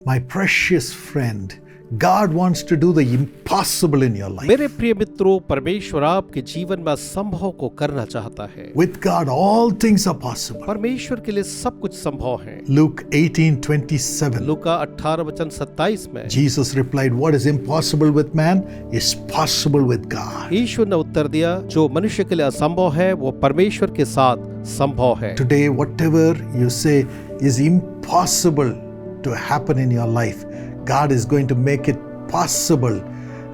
My precious friend, God wants to do the impossible in your life. मेरे प्रिय मित्रों, परमेश्वर आपके जीवन में असंभव को करना चाहता है। With God, all things are possible. परमेश्वर के लिए सब कुछ संभव है। Luke 18:27. लूका 18:27 में Jesus replied, "What is impossible with man is possible with God." यीशु ने उत्तर दिया, जो मनुष्य के लिए असंभव है वो परमेश्वर के साथ संभव है। Today, whatever you say is impossible to happen in your life, God is going to make it possible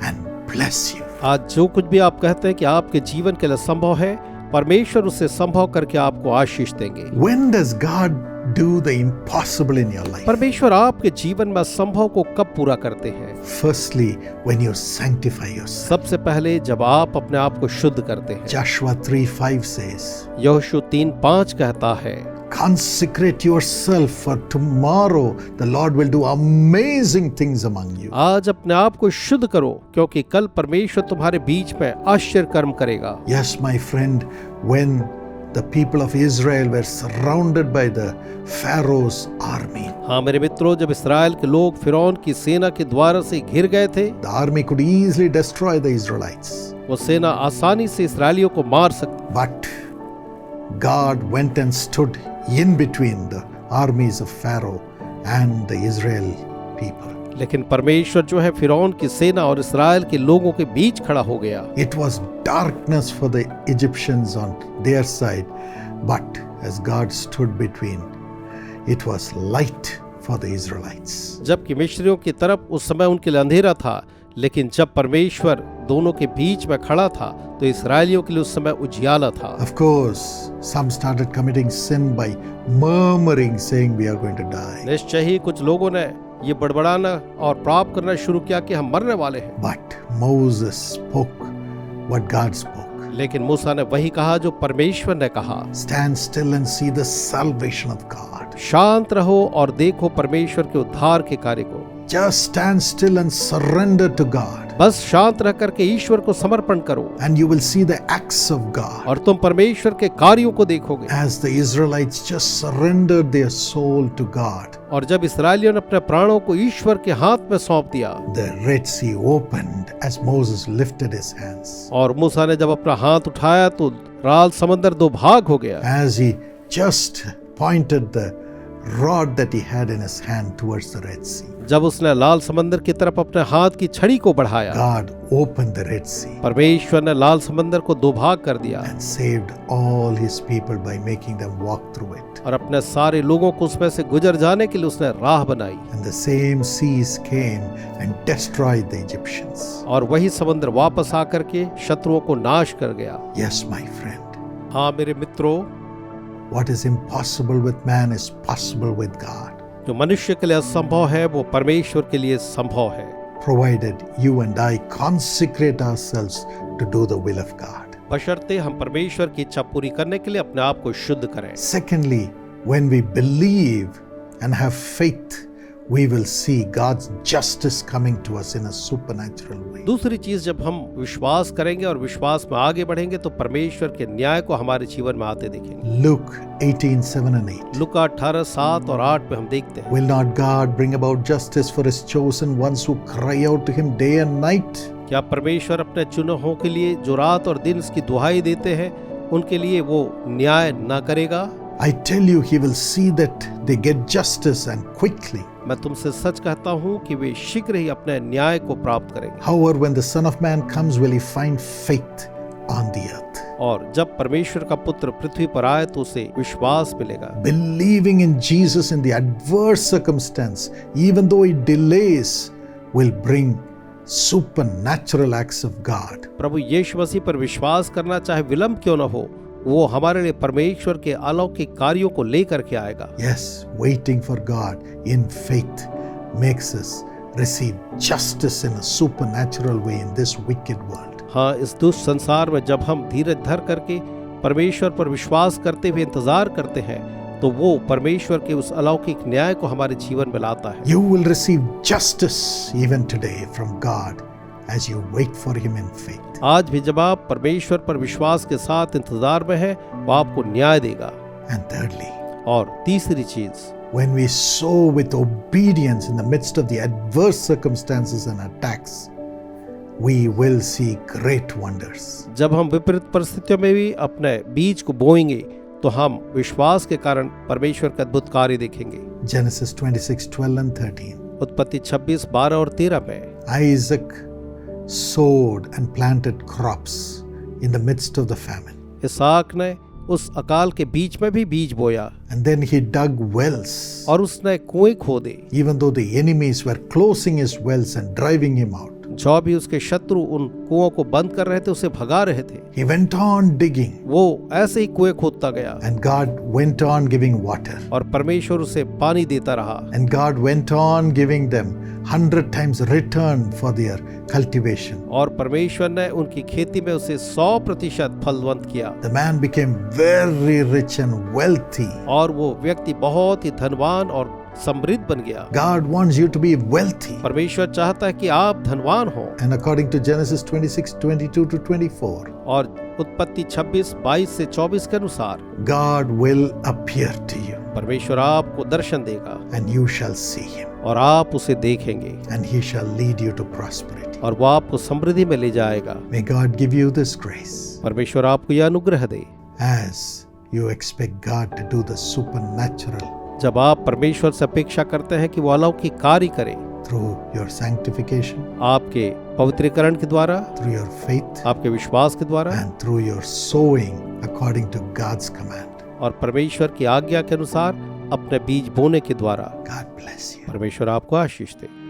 and bless you. आज जो कुछ भी आप कहते हैं कि आपके जीवन के लिए संभव है, परमेश्वर उसे संभव करके आपको आशीष देंगे। When does God do the impossible in your life? परमेश्वर आपके जीवन में असंभव को कब पूरा करते हैं? Firstly, when you sanctify yourself. सबसे पहले जब आप अपने आप को शुद्ध करते हैं। Joshua 3:5 says, यहोशू 3:5 कहता है, "Consecrate yourself, for tomorrow the Lord will do amazing things among you." आज अपने आप को शुद्ध करो, क्योंकि कल परमेश्वर तुम्हारे बीच में आश्चर्य कर्म करेगा। Yes, my friend, when the people of Israel were surrounded by the Pharaoh's army, हाँ मेरे मित्रों, जब इस्राएल के लोग फिरौन की सेना के द्वार से घिर गए थे, the army could easily destroy the Israelites. वो सेना आसानी से इस्राएलियों को मार सकती, But God went and stood in between the armies of Pharaoh and the Israel people. लेकिन परमेश्वर जो है फिरौन की सेना और इस्राएल के लोगों के बीच खड़ा हो गया। It was darkness for the Egyptians on their side, but as God stood between, it was light for the Israelites. जबकि मिस्रियों की तरफ उस समय उनके लिए अंधेरा था, लेकिन जब परमेश्वर दोनों के बीच में खड़ा था तो इस्राएलियों के लिए उस समय उजियाला था। Of course, some started committing sin by murmuring, saying we are going to die. निश्चय ही कुछ लोगों ने ये बड़बड़ाना और पाप करना शुरू किया कि हम मरने वाले हैं। But Moses spoke what God spoke. लेकिन मूसा ने वही कहा जो परमेश्वर ने कहा। Stand still and see the salvation of God. शांत रहो और देखो परमेश्वर के उद्धार के कार्य को। Just stand still and surrender to God. बस शांत रह करके ईश्वर को समर्पण करो, And you will see the acts of God. और तुम परमेश्वर के कार्यों को देखोगे। As the Israelites just surrendered their soul to God, और जब इस्राएलियों ने अपने प्राणों को ईश्वर के हाथ में सौंप दिया, the Red Sea opened as Moses lifted his hands. और मूसा ने जब अपना हाथ उठाया तो लाल समंदर दो भाग हो गया। As he just pointed the rod that he had in his hand towards the Red Sea, जब उसने लाल समंदर की तरफ अपने हाथ की छड़ी को बढ़ाया, God opened the Red Sea परमेश्वर ने लाल समंदर को दो भाग कर दिया and saved all his people by making them walk through it. और अपने सारे लोगों को उसमें से गुजर जाने के लिए उसने राह बनाई। And the same seas came and destroyed the Egyptians. और वही समंदर वापस आकर के शत्रुओं को नाश कर गया। Yes, my friend, हाँ मेरे मित्रों, what is impossible with man is possible with God, जो मनुष्य के लिए असंभव है वो परमेश्वर के लिए संभव है, provided you and I consecrate ourselves to do the will of God. बशर्ते हम परमेश्वर की इच्छा पूरी करने के लिए अपने आप को शुद्ध करें। Secondly, when we believe and have faith, we will see God's justice coming to us in a supernatural way. दूसरी चीज, जब हम विश्वास करेंगे और विश्वास में आगे बढ़ेंगे तो परमेश्वर के न्याय को हमारे जीवन में आते देखेंगे। Luke 18:7 and 8. लूका 18:7 और 8 में हम देखते हैं, Will not God bring about justice for his chosen ones who cry out to him day and night? क्या परमेश्वर अपने चुने के लिए जो रात और दिन इसकी दुहाई देते हैं उनके लिए वो न्याय ना करेगा? I tell you, he will see that they get justice and quickly. मैं तुमसे सच कहता हूँ कि वे शीघ्र ही अपने न्याय को प्राप्त करेंगे। However, when the Son of Man comes, will he find faith on the earth? और जब परमेश्वर का पुत्र पृथ्वी पर आए तो उसे विश्वास मिलेगा। Believing in Jesus in the adverse circumstance, even though it delays, will bring supernatural acts of God. प्रभु यीशु मसीह पर विश्वास करना चाहे विलंब क्यों न हो, वो हमारे लिए परमेश्वर के अलौकिक कार्यों को लेकर के आएगा। Yes, waiting for God in faith makes us receive justice in a supernatural way in this wicked world. हाँ, इस दुष्ट संसार में जब हम धीरज धर करके परमेश्वर पर विश्वास करते हुए इंतजार करते हैं तो वो परमेश्वर के उस अलौकिक न्याय को हमारे जीवन में लाता है। You will receive justice even today from God as you wait for him in faith. आज भी जब आप परमेश्वर पर विश्वास के साथ इंतजार में हैं, वो आपको न्याय देगा। And thirdly, और तीसरी चीज, When we sow with obedience in the midst of the adverse circumstances and attacks, we will see great wonders. जब हम विपरीत परिस्थितियों में भी अपने बीज को बोएंगे तो हम विश्वास के कारण परमेश्वर का अद्भुत कार्य देखेंगे। Genesis 26:12 and 13. उत्पत्ति 26, 12 और 13 में Isaac sowed and planted crops in the midst of the famine. इसहाक ने उस अकाल के बीच में भी बीज बोया And then he dug wells. और उसने कुएं खोदे। Even though the enemies were closing his wells and driving him out, जो भी उसके शत्रु उन कुओं को बंद कर रहे थे उसे भगा रहे थे, he went on digging. वो ऐसे ही कुएं खोदता गया And God went on giving water. और परमेश्वर उसे पानी देता रहा And God went on giving them 100 times return for their cultivation. और परमेश्वर ने उनकी खेती में उसे 100% फलवंत किया The man became very rich and wealthy. और वो व्यक्ति बहुत ही धनवान और समृद्ध बन गया। God wants you to be wealthy. परमेश्वर चाहता है कि आप धनवान हो And according to Genesis 26:22 to 24, और उत्पत्ति 26, 22 से 24 के अनुसार God will appear to you परमेश्वर आपको दर्शन देगा and you shall see him और आप उसे देखेंगे and he shall lead you to prosperity. और वो आपको समृद्धि में ले जाएगा। May God give you this grace परमेश्वर आपको यह अनुग्रह दे as you expect God to do the supernatural जब आप परमेश्वर से अपेक्षा करते हैं कि वो अलौकिक कार्य करे through your sanctification, आपके पवित्रीकरण के द्वारा, through your faith, आपके विश्वास के द्वारा and through your sowing according to God's command. और परमेश्वर की आज्ञा के अनुसार अपने बीज बोने के द्वारा। God bless you. परमेश्वर आपको आशीष दे।